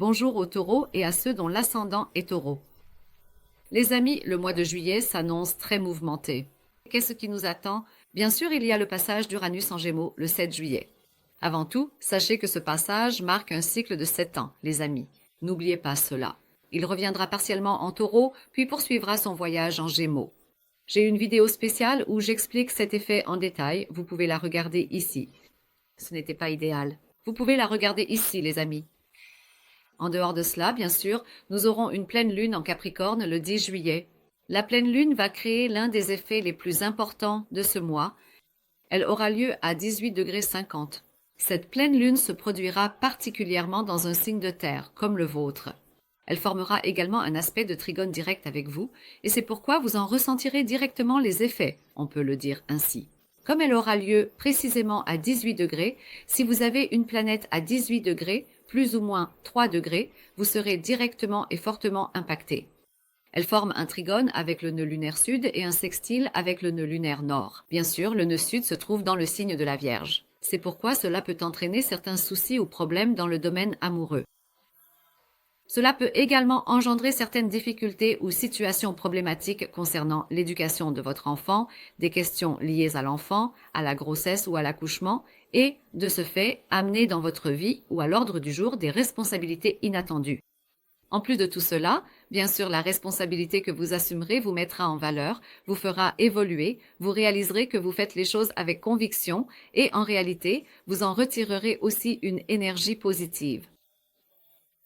Bonjour aux taureaux et à ceux dont l'ascendant est taureau. Les amis, le mois de juillet s'annonce très mouvementé. Qu'est-ce qui nous attend? Bien sûr, il y a le passage d'Uranus en Gémeaux le 7 juillet. Avant tout, sachez que ce passage marque un cycle de 7 ans, les amis. N'oubliez pas cela. Il reviendra partiellement en taureau, puis poursuivra son voyage en Gémeaux. J'ai une vidéo spéciale où j'explique cet effet en détail, vous pouvez la regarder ici. Ce n'était pas idéal. Vous pouvez la regarder ici, les amis. En dehors de cela, bien sûr, nous aurons une pleine lune en Capricorne le 10 juillet. La pleine lune va créer l'un des effets les plus importants de ce mois. Elle aura lieu à 18,50 degrés. Cette pleine lune se produira particulièrement dans un signe de terre, comme le vôtre. Elle formera également un aspect de trigone direct avec vous, et c'est pourquoi vous en ressentirez directement les effets, on peut le dire ainsi. Comme elle aura lieu précisément à 18 degrés, si vous avez une planète à 18 degrés, plus ou moins 3 degrés, vous serez directement et fortement impacté. Elle forme un trigone avec le nœud lunaire sud et un sextile avec le nœud lunaire nord. Bien sûr, le nœud sud se trouve dans le signe de la Vierge. C'est pourquoi cela peut entraîner certains soucis ou problèmes dans le domaine amoureux. Cela peut également engendrer certaines difficultés ou situations problématiques concernant l'éducation de votre enfant, des questions liées à l'enfant, à la grossesse ou à l'accouchement, et, de ce fait, amener dans votre vie ou à l'ordre du jour des responsabilités inattendues. En plus de tout cela, bien sûr, la responsabilité que vous assumerez vous mettra en valeur, vous fera évoluer, vous réaliserez que vous faites les choses avec conviction et, en réalité, vous en retirerez aussi une énergie positive.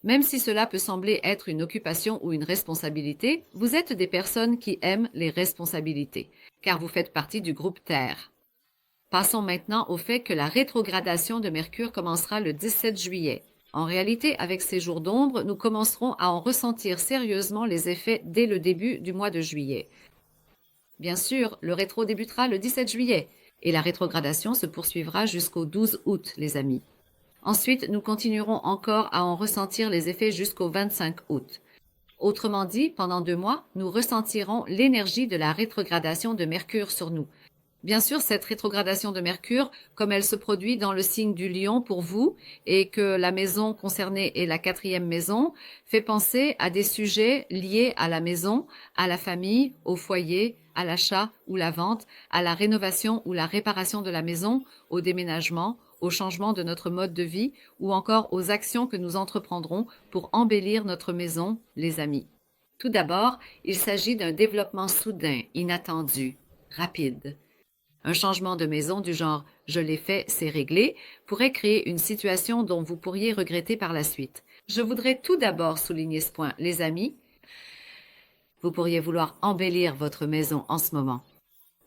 Même si cela peut sembler être une occupation ou une responsabilité, vous êtes des personnes qui aiment les responsabilités, car vous faites partie du groupe Terre. Passons maintenant au fait que la rétrogradation de Mercure commencera le 17 juillet. En réalité, avec ces jours d'ombre, nous commencerons à en ressentir sérieusement les effets dès le début du mois de juillet. Bien sûr, le rétro débutera le 17 juillet et la rétrogradation se poursuivra jusqu'au 12 août, les amis. Ensuite, nous continuerons encore à en ressentir les effets jusqu'au 25 août. Autrement dit, pendant 2 mois, nous ressentirons l'énergie de la rétrogradation de Mercure sur nous. Bien sûr, cette rétrogradation de Mercure, comme elle se produit dans le signe du Lion pour vous, et que la maison concernée est la 4e maison, fait penser à des sujets liés à la maison, à la famille, au foyer, à l'achat ou la vente, à la rénovation ou la réparation de la maison, au déménagement, au changement de notre mode de vie ou encore aux actions que nous entreprendrons pour embellir notre maison, les amis. Tout d'abord, il s'agit d'un développement soudain, inattendu, rapide. Un changement de maison du genre « je l'ai fait, c'est réglé » pourrait créer une situation dont vous pourriez regretter par la suite. Je voudrais tout d'abord souligner ce point, les amis. Vous pourriez vouloir embellir votre maison en ce moment.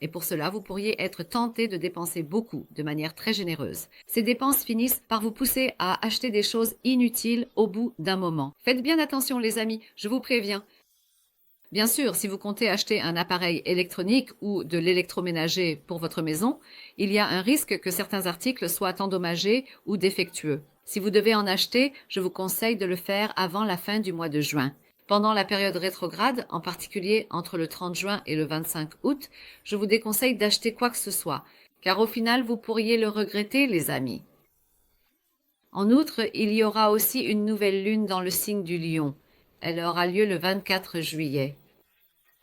Et pour cela, vous pourriez être tenté de dépenser beaucoup, de manière très généreuse. Ces dépenses finissent par vous pousser à acheter des choses inutiles au bout d'un moment. Faites bien attention, les amis, je vous préviens. Bien sûr, si vous comptez acheter un appareil électronique ou de l'électroménager pour votre maison, il y a un risque que certains articles soient endommagés ou défectueux. Si vous devez en acheter, je vous conseille de le faire avant la fin du mois de juin. Pendant la période rétrograde, en particulier entre le 30 juin et le 25 août, je vous déconseille d'acheter quoi que ce soit, car au final, vous pourriez le regretter, les amis. En outre, il y aura aussi une nouvelle lune dans le signe du Lion. Elle aura lieu le 24 juillet.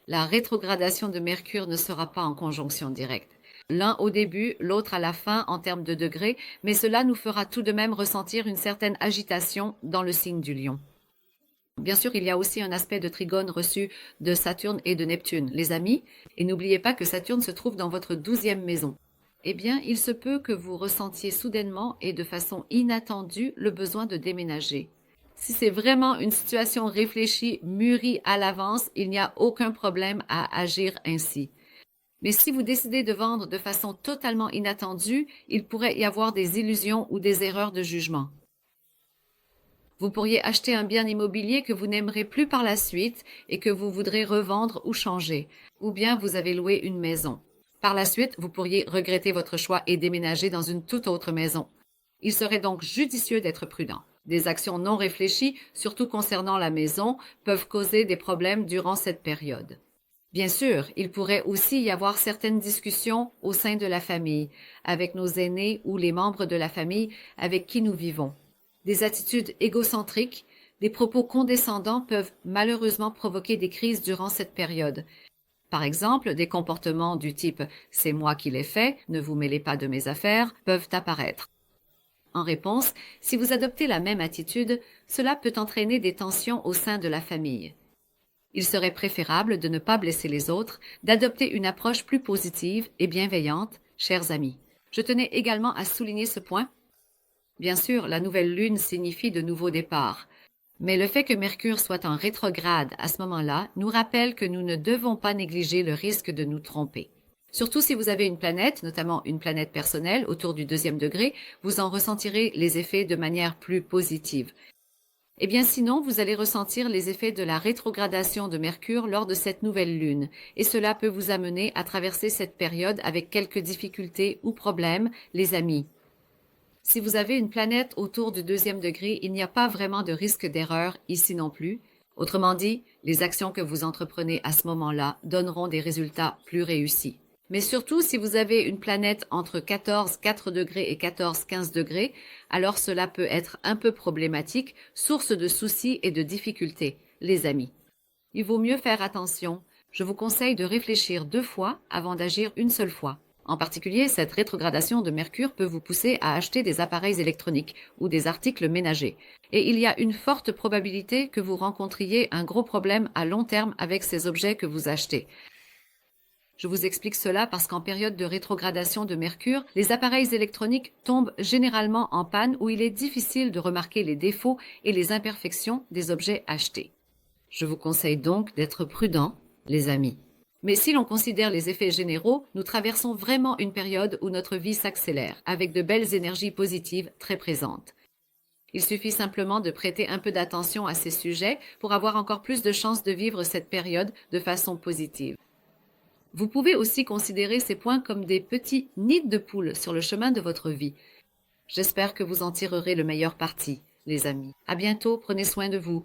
La rétrogradation de Mercure ne sera pas en conjonction directe. L'un au début, l'autre à la fin en termes de degrés, mais cela nous fera tout de même ressentir une certaine agitation dans le signe du Lion. Bien sûr, il y a aussi un aspect de trigone reçu de Saturne et de Neptune, les amis, et n'oubliez pas que Saturne se trouve dans votre 12e maison. Eh bien, il se peut que vous ressentiez soudainement et de façon inattendue le besoin de déménager. Si c'est vraiment une situation réfléchie, mûrie à l'avance, il n'y a aucun problème à agir ainsi. Mais si vous décidez de vendre de façon totalement inattendue, il pourrait y avoir des illusions ou des erreurs de jugement. Vous pourriez acheter un bien immobilier que vous n'aimerez plus par la suite et que vous voudrez revendre ou changer, ou bien vous avez loué une maison. Par la suite, vous pourriez regretter votre choix et déménager dans une toute autre maison. Il serait donc judicieux d'être prudent. Des actions non réfléchies, surtout concernant la maison, peuvent causer des problèmes durant cette période. Bien sûr, il pourrait aussi y avoir certaines discussions au sein de la famille, avec nos aînés ou les membres de la famille avec qui nous vivons. Des attitudes égocentriques, Des propos condescendants peuvent malheureusement provoquer des crises durant cette période. Par exemple, des comportements du type « c'est moi qui l'ai fait, ne vous mêlez pas de mes affaires » peuvent apparaître. En réponse, si vous adoptez la même attitude, cela peut entraîner des tensions au sein de la famille. Il serait préférable de ne pas blesser les autres, d'adopter une approche plus positive et bienveillante, chers amis. Je tenais également à souligner ce point. Bien sûr, la nouvelle lune signifie de nouveaux départs. Mais le fait que Mercure soit en rétrograde à ce moment-là nous rappelle que nous ne devons pas négliger le risque de nous tromper. Surtout si vous avez une planète, notamment une planète personnelle, autour du 2e degré, vous en ressentirez les effets de manière plus positive. Eh bien sinon, vous allez ressentir les effets de la rétrogradation de Mercure lors de cette nouvelle lune, et cela peut vous amener à traverser cette période avec quelques difficultés ou problèmes, les amis. Si vous avez une planète autour du 2e degré, il n'y a pas vraiment de risque d'erreur ici non plus. Autrement dit, les actions que vous entreprenez à ce moment-là donneront des résultats plus réussis. Mais surtout, si vous avez une planète entre 14,4 degrés et 14,15 degrés, alors cela peut être un peu problématique, source de soucis et de difficultés, les amis. Il vaut mieux faire attention. Je vous conseille de réfléchir 2 fois avant d'agir une seule fois. En particulier, cette rétrogradation de Mercure peut vous pousser à acheter des appareils électroniques ou des articles ménagers. Et il y a une forte probabilité que vous rencontriez un gros problème à long terme avec ces objets que vous achetez. Je vous explique cela parce qu'en période de rétrogradation de Mercure, les appareils électroniques tombent généralement en panne où il est difficile de remarquer les défauts et les imperfections des objets achetés. Je vous conseille donc d'être prudent, les amis. Mais si l'on considère les effets généraux, nous traversons vraiment une période où notre vie s'accélère, avec de belles énergies positives très présentes. Il suffit simplement de prêter un peu d'attention à ces sujets pour avoir encore plus de chances de vivre cette période de façon positive. Vous pouvez aussi considérer ces points comme des petits nids de poules sur le chemin de votre vie. J'espère que vous en tirerez le meilleur parti, les amis. À bientôt, prenez soin de vous.